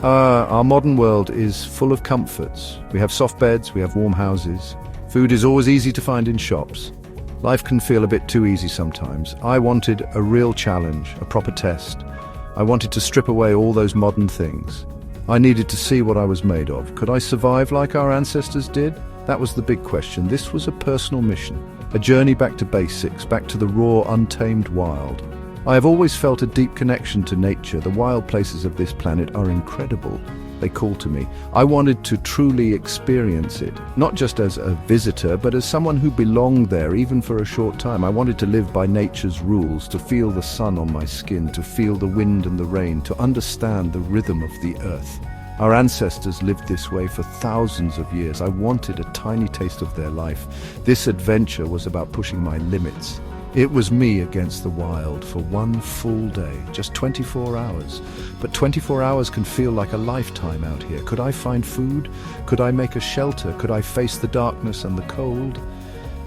Our modern world is full of comforts. We have soft beds, we have warm houses. Food is always easy to find in shops. Life can feel a bit too easy sometimes. I wanted a real challenge, a proper test. I wanted to strip away all those modern things. I needed to see what I was made of. Could I survive like our ancestors did? That was the big question. This was a personal mission, a journey back to basics, back to the raw, untamed wild. I have always felt a deep connection to nature. The wild places of this planet are incredible. They call to me. I wanted to truly experience it, not just as a visitor, but as someone who belonged there, even for a short time. I wanted to live by nature's rules, to feel the sun on my skin, to feel the wind and the rain, to understand the rhythm of the earth. Our ancestors lived this way for thousands of years. I wanted a tiny taste of their life. This adventure was about pushing my limits. It was me against the wild for one full day, just 24 hours. But 24 hours can feel like a lifetime out here. Could I find food? Could I make a shelter? Could I face the darkness and the cold?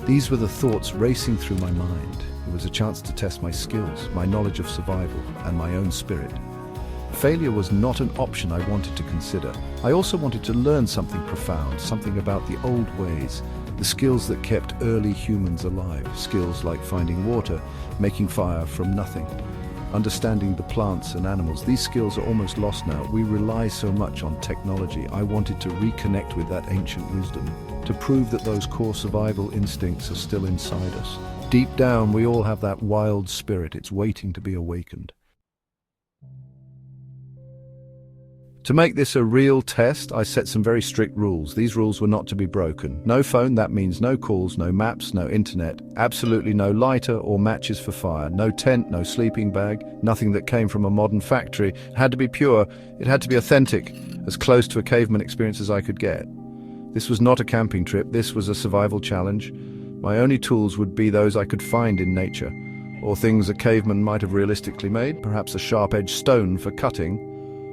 These were the thoughts racing through my mind. It was a chance to test my skills, my knowledge of survival, and my own spirit. Failure was not an option I wanted to consider. I also wanted to learn something profound, something about the old ways, the skills that kept early humans alive, skills like finding water, making fire from nothing, understanding the plants and animals. These skills are almost lost now. We rely so much on technology. I wanted to reconnect with that ancient wisdom, to prove that those core survival instincts are still inside us. Deep down, we all have that wild spirit. It's waiting to be awakened. To make this a real test, I set some very strict rules. These rules were not to be broken. No phone, that means no calls, no maps, no internet, absolutely no lighter or matches for fire, no tent, no sleeping bag, nothing that came from a modern factory. It had to be pure, it had to be authentic, as close to a caveman experience as I could get. This was not a camping trip, this was a survival challenge. My only tools would be those I could find in nature, or things a caveman might have realistically made, perhaps a sharp-edged stone for cutting,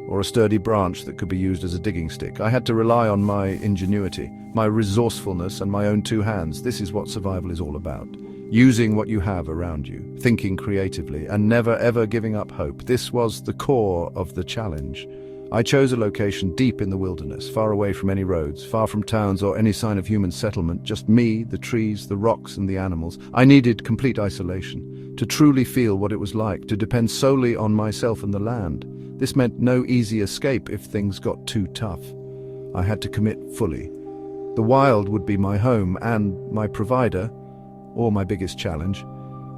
or a sturdy branch that could be used as a digging stick. I had to rely on my ingenuity, my resourcefulness, and my own two hands. This is what survival is all about. Using what you have around you, thinking creatively, and never ever giving up hope. This was the core of the challenge. I chose a location deep in the wilderness, far away from any roads, far from towns or any sign of human settlement, just me, the trees, the rocks, and the animals. I needed complete isolation, to truly feel what it was like, to depend solely on myself and the land. This meant no easy escape if things got too tough. I had to commit fully. The wild would be my home and my provider, or my biggest challenge.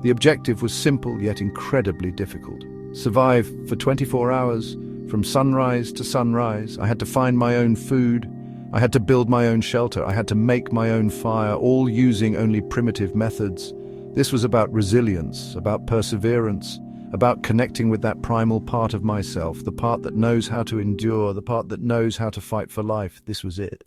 The objective was simple yet incredibly difficult. Survive for 24 hours, from sunrise to sunrise. I had to find my own food. I had to build my own shelter. I had to make my own fire, all using only primitive methods. This was about resilience, about perseverance, about connecting with that primal part of myself, the part that knows how to endure, the part that knows how to fight for life. This was it.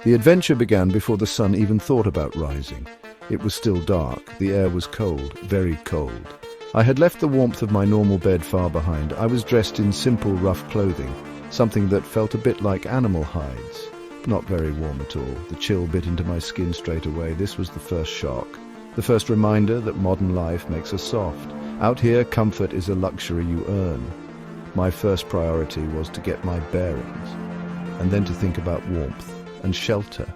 The adventure began before the sun even thought about rising. It was still dark, the air was cold, very cold. I had left the warmth of my normal bed far behind. I was dressed in simple, rough clothing, something that felt a bit like animal hides. Not very warm at all. The chill bit into my skin straight away. This was the first shock. The first reminder that modern life makes us soft. Out here, comfort is a luxury you earn. My first priority was to get my bearings, and then to think about warmth and shelter.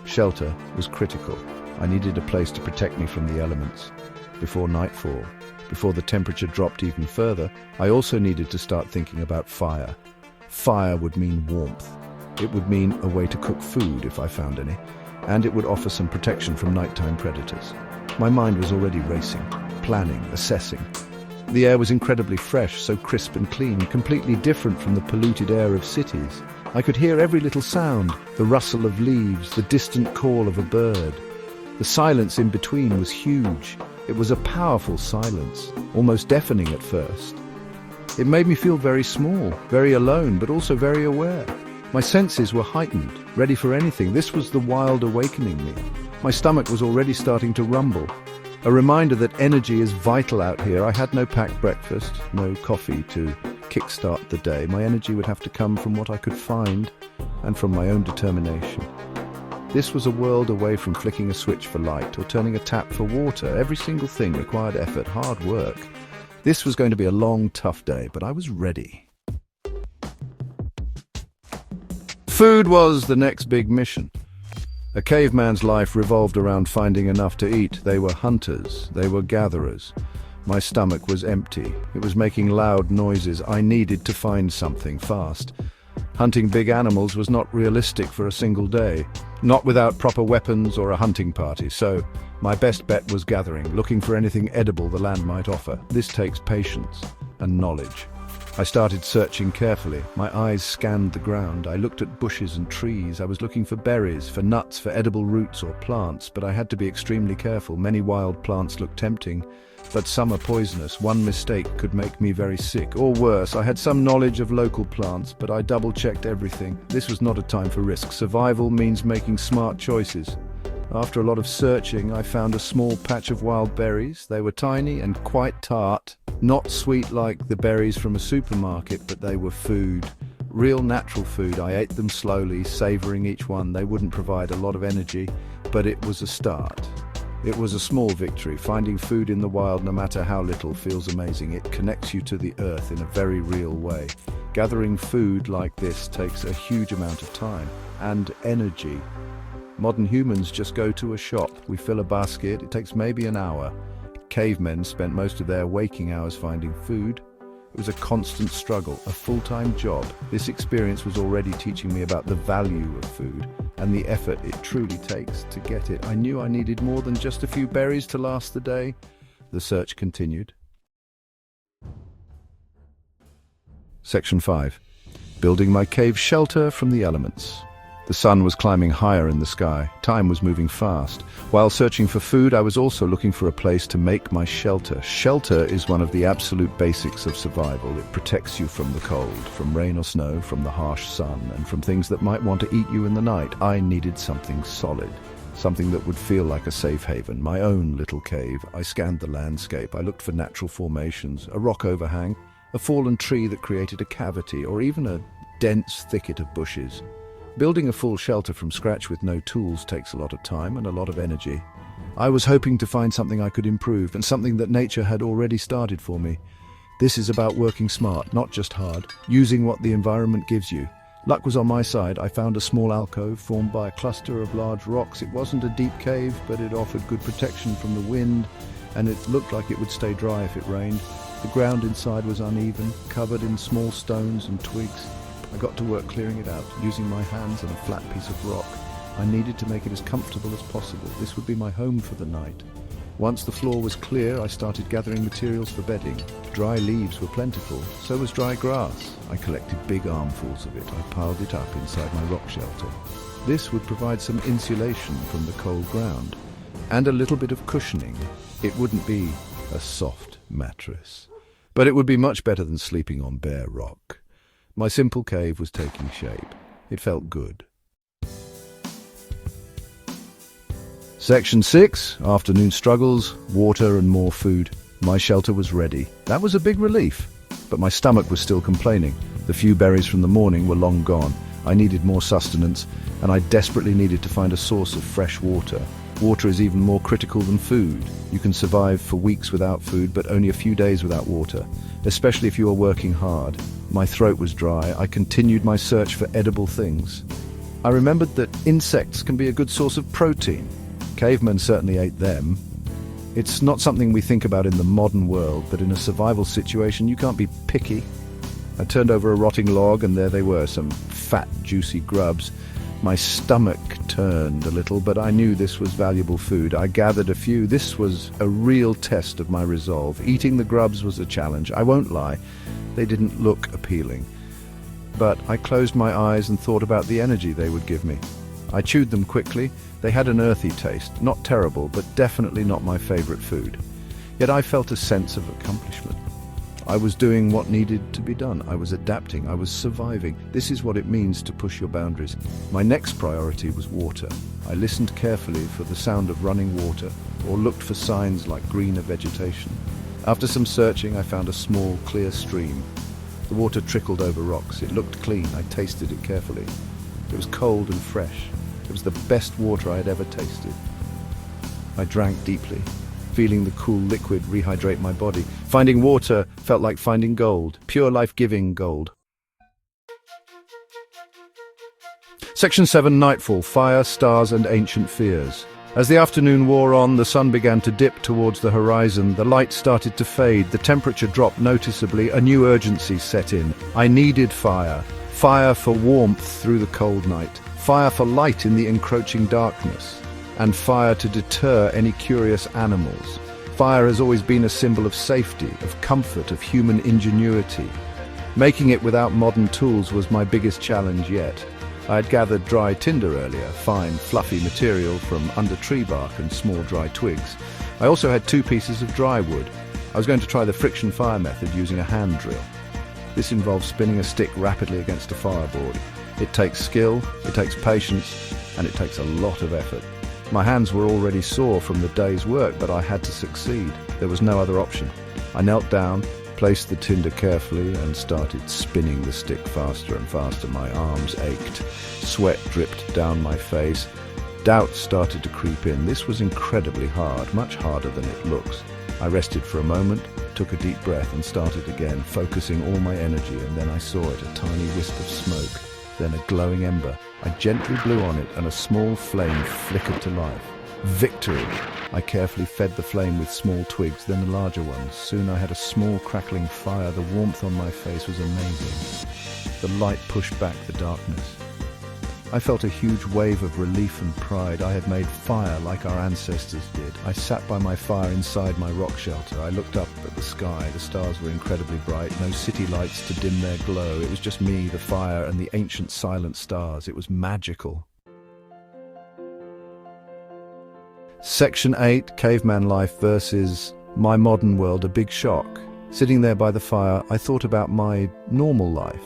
Shelter was critical. I needed a place to protect me from the elements. Before nightfall, before the temperature dropped even further, I also needed to start thinking about fire. Fire would mean warmth. It would mean a way to cook food if I found any, and it would offer some protection from nighttime predators. My mind was already racing, planning, assessing. The air was incredibly fresh, so crisp and clean, completely different from the polluted air of cities. I could hear every little sound, the rustle of leaves, the distant call of a bird. The silence in between was huge. It was a powerful silence, almost deafening at first. It made me feel very small, very alone, but also very aware. My senses were heightened, ready for anything. This was the wild awakening me. My stomach was already starting to rumble. A reminder that energy is vital out here. I had no packed breakfast, no coffee to kickstart the day. My energy would have to come from what I could find and from my own determination. This was a world away from flicking a switch for light or turning a tap for water. Every single thing required effort, hard work. This was going to be a long, tough day, but I was ready. Food was the next big mission. A caveman's life revolved around finding enough to eat. They were hunters, they were gatherers. My stomach was empty. It was making loud noises. I needed to find something fast. Hunting big animals was not realistic for a single day, not without proper weapons or a hunting party, so my best bet was gathering, looking for anything edible the land might offer. This takes patience and knowledge. I started searching carefully. My eyes scanned the ground. I looked at bushes and trees. I was looking for berries, for nuts, for edible roots or plants, but I had to be extremely careful. Many wild plants looked tempting, but some are poisonous. One mistake could make me very sick. Or worse, I had some knowledge of local plants, but I double-checked everything. This was not a time for risk. Survival means making smart choices. After a lot of searching, I found a small patch of wild berries. They were tiny and quite tart. Not sweet like the berries from a supermarket, but they were food. Real natural food. I ate them slowly, savoring each one. They wouldn't provide a lot of energy, but it was a start. It was a small victory. Finding food in the wild, no matter how little, feels amazing. It connects you to the earth in a very real way. Gathering food like this takes a huge amount of time and energy. Modern humans just go to a shop. We fill a basket. It takes maybe an hour. Cavemen spent most of their waking hours finding food. It was a constant struggle, a full-time job. This experience was already teaching me about the value of food and the effort it truly takes to get it. I knew I needed more than just a few berries to last the day. The search continued. Section 5. Building my cave shelter from the elements. The sun was climbing higher in the sky. Time was moving fast. While searching for food, I was also looking for a place to make my shelter. Shelter is one of the absolute basics of survival. It protects you from the cold, from rain or snow, from the harsh sun, and from things that might want to eat you in the night. I needed something solid, something that would feel like a safe haven, my own little cave. I scanned the landscape. I looked for natural formations, a rock overhang, a fallen tree that created a cavity, or even a dense thicket of bushes. Building a full shelter from scratch with no tools takes a lot of time and a lot of energy. I was hoping to find something I could improve, and something that nature had already started for me. This is about working smart, not just hard, using what the environment gives you. Luck was on my side. I found a small alcove formed by a cluster of large rocks. It wasn't a deep cave, but it offered good protection from the wind, and it looked like it would stay dry if it rained. The ground inside was uneven, covered in small stones and twigs. I got to work clearing it out, using my hands and a flat piece of rock. I needed to make it as comfortable as possible. This would be my home for the night. Once the floor was clear, I started gathering materials for bedding. Dry leaves were plentiful, so was dry grass. I collected big armfuls of it. I piled it up inside my rock shelter. This would provide some insulation from the cold ground and a little bit of cushioning. It wouldn't be a soft mattress, but it would be much better than sleeping on bare rock. My simple cave was taking shape. It felt good. Section 6. Afternoon struggles, water and more food. My shelter was ready. That was a big relief. But my stomach was still complaining. The few berries from the morning were long gone. I needed more sustenance, and I desperately needed to find a source of fresh water. Water is even more critical than food. You can survive for weeks without food, but only a few days without water, especially if you are working hard. My throat was dry. I continued my search for edible things. I remembered that insects can be a good source of protein. Cavemen certainly ate them. It's not something we think about in the modern world, but in a survival situation you can't be picky. I turned over a rotting log, and there they were, some fat, juicy grubs. My stomach turned a little, but I knew this was valuable food. I gathered a few. This was a real test of my resolve. Eating the grubs was a challenge. I won't lie, they didn't look appealing. But I closed my eyes and thought about the energy they would give me. I chewed them quickly. They had an earthy taste, not terrible, but definitely not my favorite food. Yet I felt a sense of accomplishment. I was doing what needed to be done. I was adapting. I was surviving. This is what it means to push your boundaries. My next priority was water. I listened carefully for the sound of running water, or looked for signs like greener vegetation. After some searching, I found a small, clear stream. The water trickled over rocks. It looked clean. I tasted it carefully. It was cold and fresh. It was the best water I had ever tasted. I drank deeply. feeling the cool liquid rehydrate my body. Finding water felt like finding gold, pure life-giving gold. Section 7, Nightfall, Fire, Stars and Ancient Fears. As the afternoon wore on, the sun began to dip towards the horizon, the light started to fade, the temperature dropped noticeably, a new urgency set in. I needed fire. Fire for warmth through the cold night, fire for light in the encroaching darkness, and fire to deter any curious animals. Fire has always been a symbol of safety, of comfort, of human ingenuity. Making it without modern tools was my biggest challenge yet. I had gathered dry tinder earlier, fine, fluffy material from under tree bark and small dry twigs. I also had 2 pieces of dry wood. I was going to try the friction fire method using a hand drill. This involves spinning a stick rapidly against a fireboard. It takes skill, it takes patience, and it takes a lot of effort. My hands were already sore from the day's work, but I had to succeed. There was no other option. I knelt down, placed the tinder carefully and started spinning the stick faster and faster. My arms ached. Sweat dripped down my face. Doubt started to creep in. This was incredibly hard, much harder than it looks. I rested for a moment, took a deep breath and started again, focusing all my energy, and then I saw it, a tiny wisp of smoke, then a glowing ember. I gently blew on it and a small flame flickered to life. Victory! I carefully fed the flame with small twigs, then larger ones. Soon I had a small crackling fire. The warmth on my face was amazing. The light pushed back the darkness. I felt a huge wave of relief and pride. I had made fire like our ancestors did. I sat by my fire inside my rock shelter. I looked up at the sky. The stars were incredibly bright. No city lights to dim their glow. It was just me, the fire, and the ancient silent stars. It was magical. Section 8, Caveman Life versus My Modern World, a big shock. Sitting there by the fire, I thought about my normal life.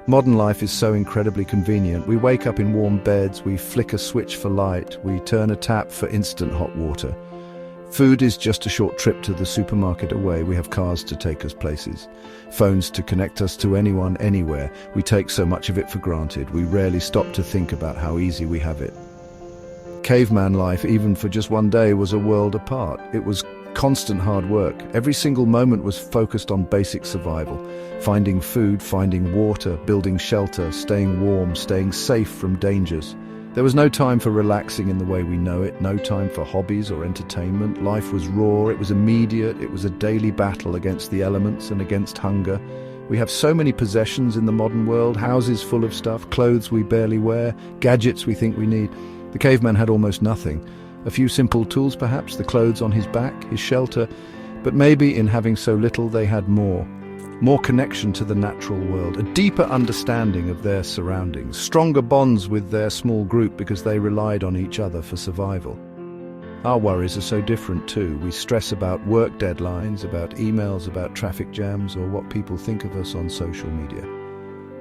Modern life is so incredibly convenient. We wake up in warm beds, we flick a switch for light, we turn a tap for instant hot water. Food is just a short trip to the supermarket away. We have cars to take us places, phones to connect us to anyone, anywhere. We take so much of it for granted. We rarely stop to think about how easy we have it. Caveman life, even for just one day, was a world apart. It was constant hard work. Every single moment was focused on basic survival. Finding food, finding water, building shelter, staying warm, staying safe from dangers. There was no time for relaxing in the way we know it, no time for hobbies or entertainment. Life was raw, it was immediate, it was a daily battle against the elements and against hunger. We have so many possessions in the modern world, houses full of stuff, clothes we barely wear, gadgets we think we need. The caveman had almost nothing. A few simple tools perhaps, the clothes on his back, his shelter, but maybe in having so little they had more. More connection to the natural world, a deeper understanding of their surroundings, stronger bonds with their small group because they relied on each other for survival. Our worries are so different too. We stress about work deadlines, about emails, about traffic jams, or what people think of us on social media.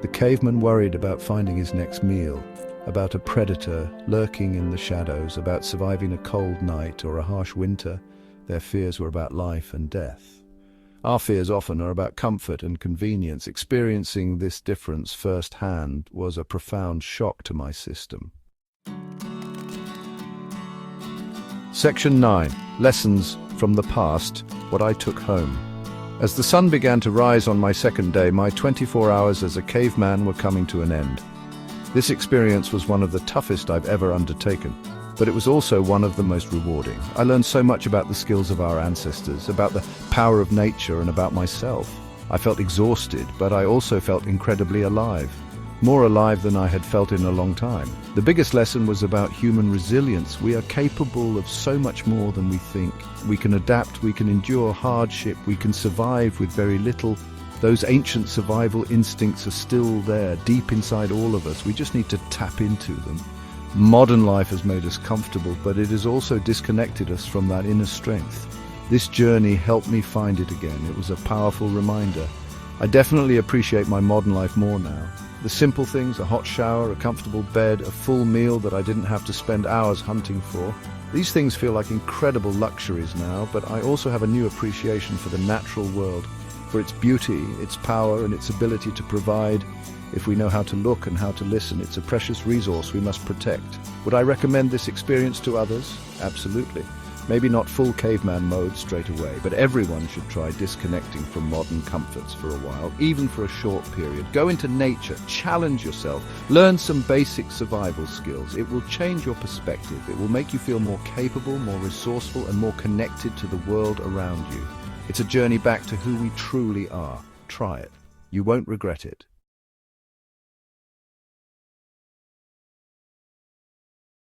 The caveman worried about finding his next meal, about a predator lurking in the shadows, about surviving a cold night or a harsh winter. Their fears were about life and death. Our fears often are about comfort and convenience. Experiencing this difference firsthand was a profound shock to my system. Section 9. Lessons from the past, what I took home. As the sun began to rise on my second day, my 24 hours as a caveman were coming to an end. This experience was one of the toughest I've ever undertaken, but it was also one of the most rewarding. I learned so much about the skills of our ancestors, about the power of nature, and about myself. I felt exhausted, but I also felt incredibly alive. More alive than I had felt in a long time. The biggest lesson was about human resilience. We are capable of so much more than we think. We can adapt, we can endure hardship, we can survive with very little. Those ancient survival instincts are still there, deep inside all of us. We just need to tap into them. Modern life has made us comfortable, but it has also disconnected us from that inner strength. This journey helped me find it again. It was a powerful reminder. I definitely appreciate my modern life more now. The simple things, a hot shower, a comfortable bed, a full meal that I didn't have to spend hours hunting for. These things feel like incredible luxuries now, but I also have a new appreciation for the natural world, for its beauty, its power, and its ability to provide. If we know how to look and how to listen, it's a precious resource we must protect. Would I recommend this experience to others? Absolutely. Maybe not full caveman mode straight away, but everyone should try disconnecting from modern comforts for a while, even for a short period. Go into nature, challenge yourself, learn some basic survival skills. It will change your perspective. It will make you feel more capable, more resourceful, and more connected to the world around you. It's a journey back to who we truly are. Try it. You won't regret it.